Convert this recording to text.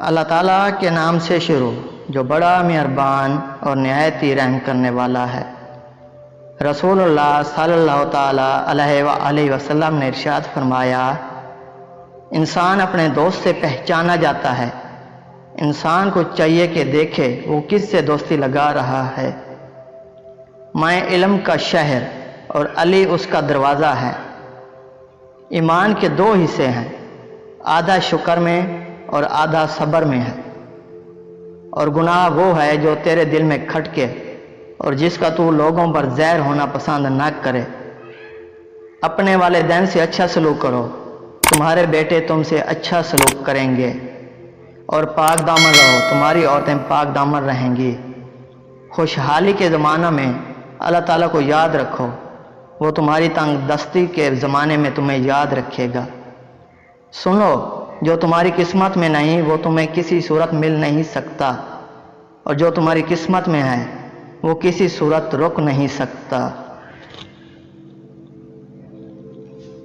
اللہ تعالیٰ کے نام سے شروع جو بڑا مہربان اور نہایت ہی رحم کرنے والا ہے۔ رسول اللہ صلی اللہ تعالیٰ علیہ وآلہ وسلم نے ارشاد فرمایا، انسان اپنے دوست سے پہچانا جاتا ہے۔ انسان کو چاہیے کہ دیکھے وہ کس سے دوستی لگا رہا ہے۔ میں علم کا شہر اور علی اس کا دروازہ ہے۔ ایمان کے دو حصے ہیں، آدھا شکر میں اور آدھا صبر میں ہے۔ اور گناہ وہ ہے جو تیرے دل میں کھٹکے اور جس کا تو لوگوں پر زہر ہونا پسند نہ کرے۔ اپنے والدین سے اچھا سلوک کرو، تمہارے بیٹے تم سے اچھا سلوک کریں گے۔ اور پاک دامن رہو، تمہاری عورتیں پاک دامن رہیں گی۔ خوشحالی کے زمانہ میں اللہ تعالیٰ کو یاد رکھو، وہ تمہاری تنگ دستی کے زمانے میں تمہیں یاد رکھے گا۔ سنو، جو تمہاری قسمت میں نہیں وہ تمہیں کسی صورت مل نہیں سکتا، اور جو تمہاری قسمت میں ہے وہ کسی صورت رک نہیں سکتا۔